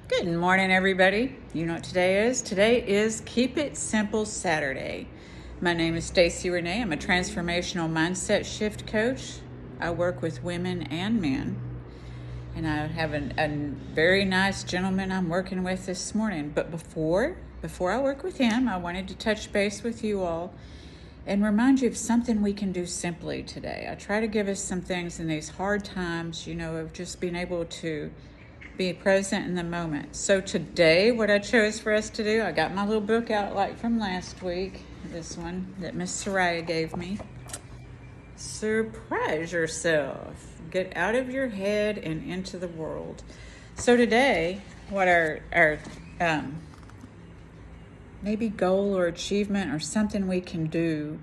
Good morning, everybody. You know what today is? Today is Keep It Simple Saturday. My name is Stacy Renee. I'm a transformational mindset shift coach. I work with women and men. And I have a very nice gentleman I'm working with this morning. But before I work with him, I wanted to touch base with you all and remind you of something we can do simply today. I try to give us some things in these hard times, of just being able to be present in the moment. So today, what I chose for us to do, I got my little book out like from last week, this one that Miss Soraya gave me. Surprise yourself. Get out of your head and into the world. So today, what our maybe goal or achievement or something we can do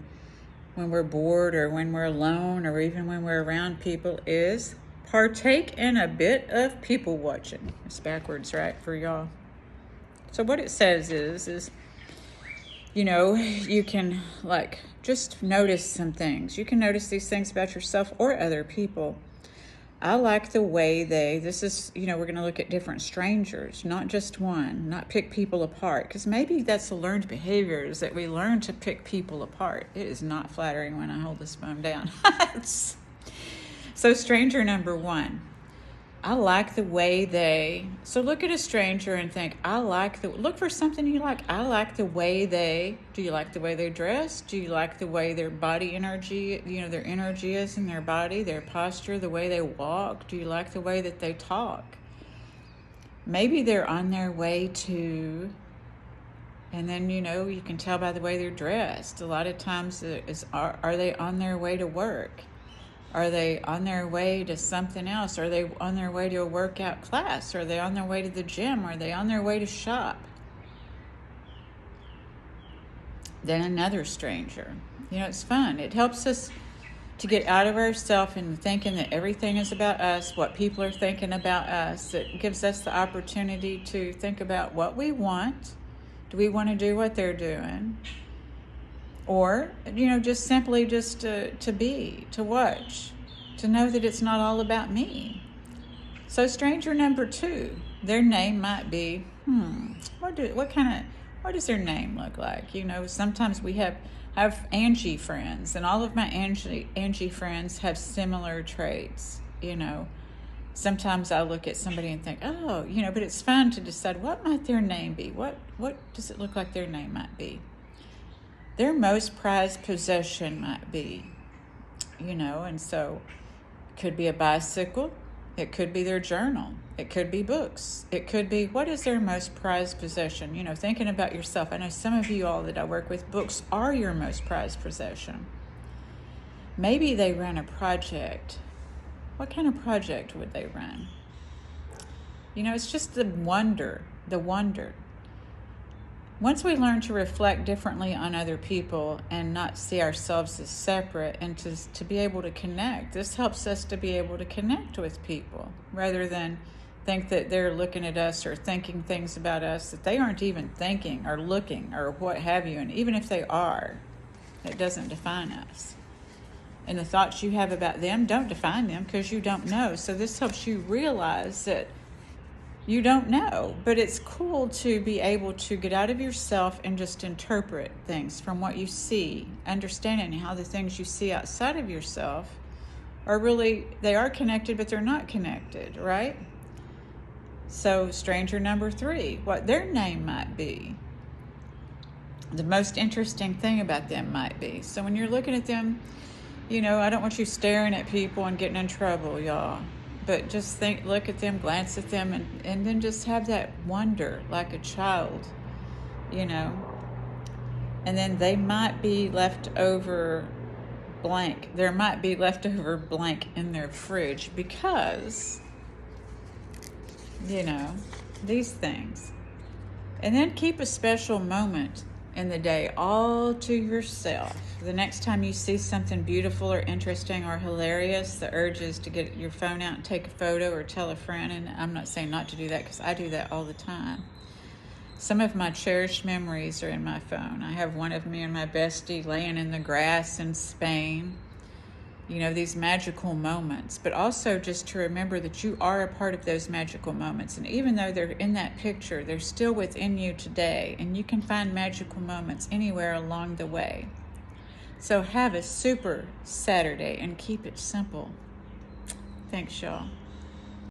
when we're bored or when we're alone or even when we're around people is partake in a bit of people watching. It's backwards, right, for y'all? So what it says is you can just notice some things. You can notice these things about yourself or other people. I like the way we're going to look at different strangers, not just one, not pick people apart, because maybe that's the learned behaviors that we learn to pick people apart. It is not flattering when I hold this phone down. So stranger number one, I like the way so look at a stranger and think, look for something you like. I like the way do you like the way they dress? Do you like the way their body energy, their energy is in their body, their posture, the way they walk? Do you like the way that they talk? Maybe they're on their way to, and then, you can tell by the way they're dressed. A lot of times are they on their way to work? Are they on their way to something else? Are they on their way to a workout class? Are they on their way to the gym? Are they on their way to shop? Then another stranger. It's fun. It helps us to get out of ourselves and thinking that everything is about us, what people are thinking about us. It gives us the opportunity to think about what we want. Do we want to do what they're doing? Or, just simply to be, to watch, to know that it's not all about me. So stranger number two, their name might be, what does their name look like? Sometimes we have Angie friends, and all of my Angie friends have similar traits, Sometimes I look at somebody and think, but it's fun to decide what might their name be? What does it look like their name might be? Their most prized possession might be, and so it could be a bicycle, it could be their journal, it could be books, it could be, what is their most prized possession? Thinking about yourself. I know some of you all that I work with, books are your most prized possession. Maybe they run a project. What kind of project would they run? It's just the wonder. Once we learn to reflect differently on other people and not see ourselves as separate and to be able to connect, this helps us to be able to connect with people rather than think that they're looking at us or thinking things about us that they aren't even thinking or looking or what have you. And even if they are, it doesn't define us. And the thoughts you have about them don't define them because you don't know. So this helps you realize that you don't know, but it's cool to be able to get out of yourself and just interpret things from what you see, understanding how the things you see outside of yourself they are connected, but they're not connected, right? So stranger number three, what their name might be. The most interesting thing about them might be. So when you're looking at them, I don't want you staring at people and getting in trouble, y'all. But just look at them, glance at them, and then just have that wonder like a child, And then they might be left over blank. There might be leftover blank in their fridge because, these things. And then keep a special moment in the day all to yourself. The next time you see something beautiful or interesting or hilarious, the urge is to get your phone out and take a photo or tell a friend. And I'm not saying not to do that because I do that all the time. Some of my cherished memories are in my phone. I have one of me and my bestie laying in the grass in Spain. these magical moments, but also just to remember that you are a part of those magical moments. And even though they're in that picture, they're still within you today, and you can find magical moments anywhere along the way. So have a super Saturday and keep it simple. Thanks, y'all.